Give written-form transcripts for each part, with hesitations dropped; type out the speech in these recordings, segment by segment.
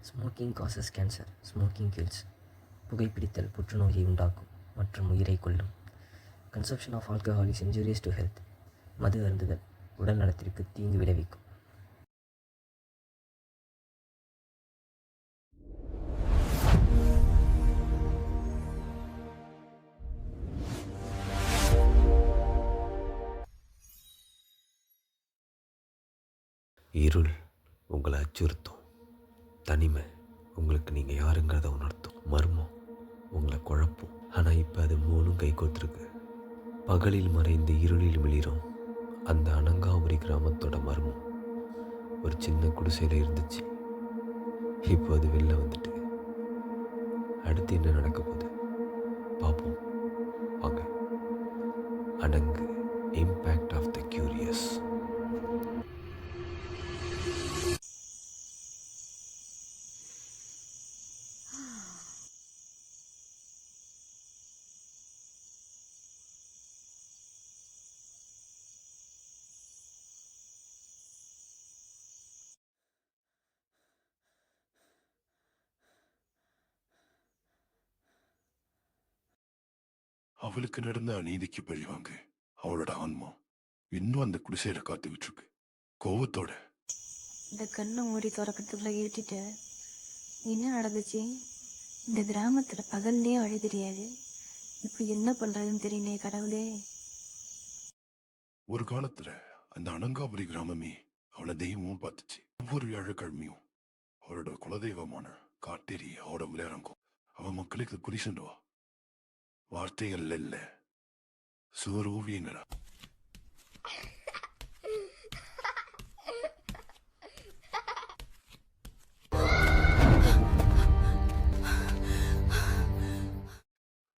Smoking causes cancer, smoking kills. புகைப்பிடித்தல் புற்றுநோயை உண்டாக்கும் மற்றும் உயிரை கொல்லும். Consumption of alcohol is injurious to health. மது அருந்துதல் உடல் நலத்திற்கு தீங்கு விளைவிக்கும். இருள் உங்களை அச்சுறுத்தும். தனிமை உங்களுக்கு நீங்கள் யாருங்கிறத உணர்த்தும். மர்மம் உங்களை குழப்பும். ஆனால் இப்போ அது மூணும் கை கோத்துருக்கு. பகலில் மறைந்து இருளில் விளிரும் அந்த அனங்காபுரி கிராமத்தோட மர்மம் ஒரு சின்ன குடிசையில் இருந்துச்சு. இப்போ அது வெளில வந்துட்டு அடுத்து என்ன நடக்க போகுது பார்ப்போம் வாங்க. அனங்கு, இம்பேக்ட் ஆஃப் த கியூரியஸ். அவளுக்கு நடந்த அநீதிக்கு பழிவாங்க அவளோட ஆன்மா இன்னும் அந்த குடிசையில காத்துக்கிட்டு இருக்கு கோவத்தோட. இந்த கண்ணை மூடி திறக்கிறதுக்குள்ள இருட்டிட்ட என்ன நடந்துச்சு? இந்த கிராமத்துல பகல்லே வழி தெரியாது. இப்ப என்ன பண்றதுன்னு தெரியலையே கடவுளே. ஒரு காலத்துல அந்த அனங்காபுரி கிராமமே அவளை தெய்வமும் பார்த்துச்சு. ஒவ்வொரு வியாழக்கிழமையும் அவளோட குலதெய்வமான காட்டேரி அவட விளையாடங்கும். அவன் மக்களுக்கு குறி சொல்லுவா. வார்த்தைகள் இல்ல, சுவர் ஓவியங்களா.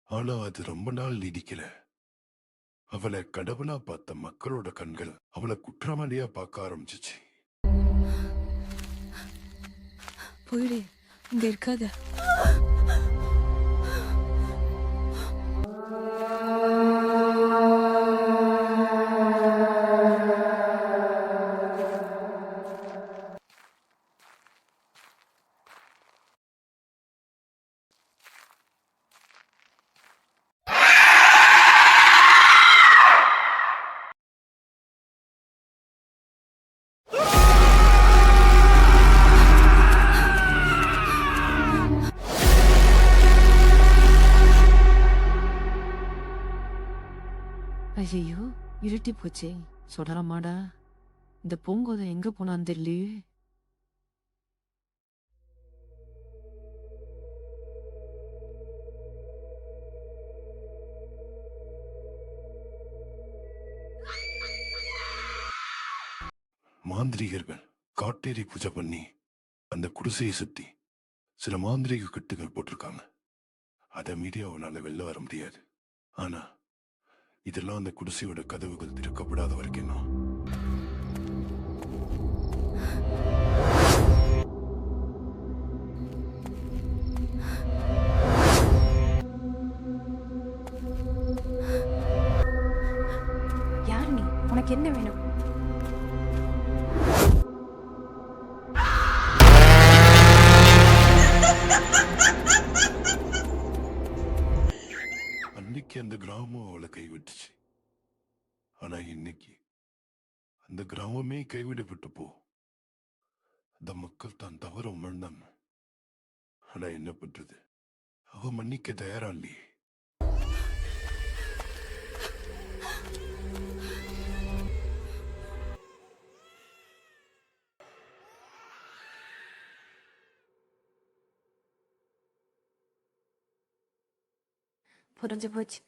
ஆனா அது ரொம்ப நாள் நீடிக்கல. அவளை கடவுளா பார்த்த மக்களோட கண்கள் அவளை குற்றவாளியா பார்க்க ஆரம்பிச்சிச்சு. போயிடு, இங்க இருக்காத. ஐயோ, இருட்டி போச்சே. சொல்லலாமாடா? இந்த பூங்கோதை எங்க போனான்னு தெரியலையே. மாந்திரிகர்கள் காட்டேரி பூஜை பண்ணி அந்த குடிசையை சுத்தி சில மாந்திரிக கட்டுகள் போட்டிருக்காங்க. அதை மீறி அவனால வெளில வர முடியாது. ஆனா இதெல்லாம் அந்த குடிசையோட கதவுகள் திறக்கப்படாத வரைக்கும் தான். யார் நீ? உனக்கு என்ன வேணும்? அன்னைக்கு அந்த கிராமம் அவளை கைவிட்டுச்சு. ஆனா இன்னைக்கு அந்த கிராமமே கைவிடப்பட்டப்போ அந்த மக்கள் தான் தவற உணர்ந்தாங்க. ஆனா என்ன பண்றது, அவ மன்னிக்க தயாரா இல்லையே. புரிஞ்சு போச்சு.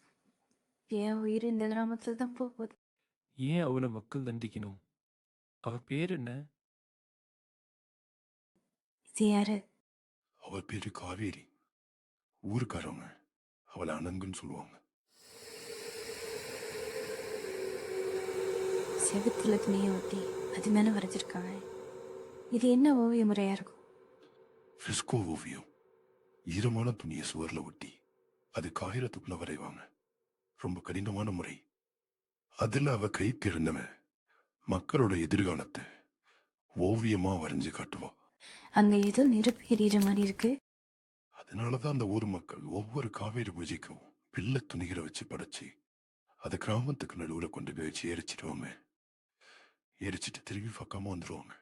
என் உயிர் இந்த கிராமத்துல தான் போகுது. ஏன் அவனை மக்கள் தண்டிக்கணும்? அவ பேர் என்ன? இது யாரு? அவ பேரு காவேரி. ஊருக்காரவங்க அவளை அனங்குன்னு சொல்லுவாங்க. செவுத்துல துணியை ஒட்டி அது மேல வரைஞ்சிருக்காங்க. இது என்ன ஓவிய முறையா இருக்கும்? ஃபிஸ்கோ ஓவியம். ஈரமான துணியை சுவர்ல ஒட்டி அது காகிதத்துக்குள்ள வரைவாங்க. ரொம்ப கடினமான முறை. அதுல அவ கைக்கு இருந்தவன் மக்களோட எதிர்காலத்தை ஓவியமா வரைஞ்சு காட்டுவா. அங்க ஏதோ நெருப்பு எரியிற மாதிரி இருக்கு. அதனாலதான் அந்த ஊர் மக்கள் ஒவ்வொரு காவேரி பூஜைக்கும் பிள்ளை துணிகளை வச்சு படைச்சு அதை கிராமத்துக்கு நடுவுல கொண்டு போய் வச்சு எரிச்சிடுவோமே. எரிச்சிட்டு திரும்பி பக்காம வந்துருவாங்க.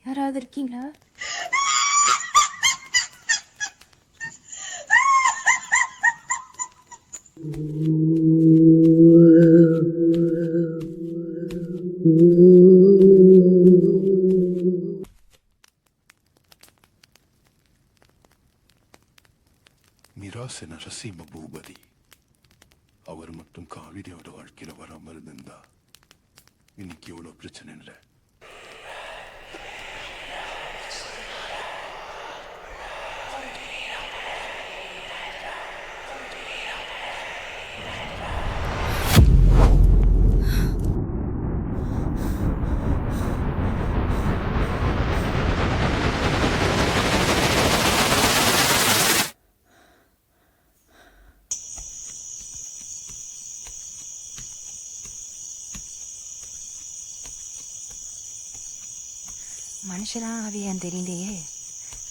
யாராவது இருக்கீங்களா? மிராச நரசிம்ம பூபதி அவர் மட்டும் காவிரியோட வாழ்க்கையில வராம இருந்தா இன்னைக்கு இவ்வளவு பிரச்சனை இல்லை. மனுஷனா ஆவியான்னு தெரியலையே.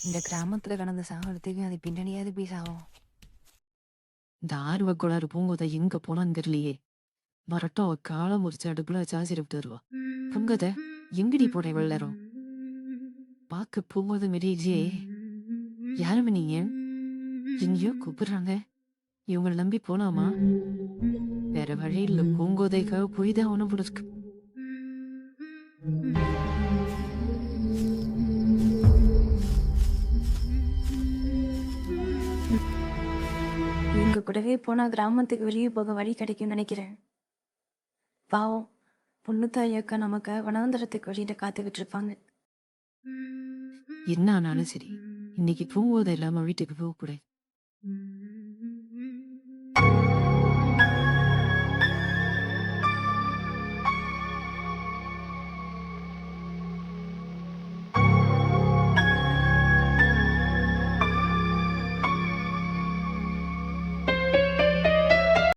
இந்த கிராமத்துல கடந்து சாகிறதுக்கு அது பின்னணியாவது போய் சாகும். இந்த ஆர்வ கோளாறு பூங்கோதை எங்க போனான்னு தெரியலையே. வரட்டும், அவ காலை முறிச்சு அடுப்புல சாசி விட்டு வருவா. பூங்கோதை எங்கடி போன இவ்வளவு நேரம்? பார்க்க பூங்கோதை மெரியிலே. யாருமே நீங்க? எங்கேயோ கூப்பிடுறாங்க. இவங்களை நம்பி போலாமா? வேற வழி இல்ல, பூங்கோதைக்காக போய் தான் ஒண்ணு போல இருக்கு. இவங்க கூடவே போனா கிராமத்துக்கு வெளியே போக வழி கிடைக்கும்னு நினைக்கிறேன். பாவம், பொண்ணு தாய் அக்கா நமக்கு வனாந்தரத்துக்கு வழியில காத்துக்கிட்டு இருப்பாங்க. என்ன ஆனாலும் சரி, இன்னைக்கு பூங்கோதை இல்லாம வீட்டுக்கு போக கூடாது.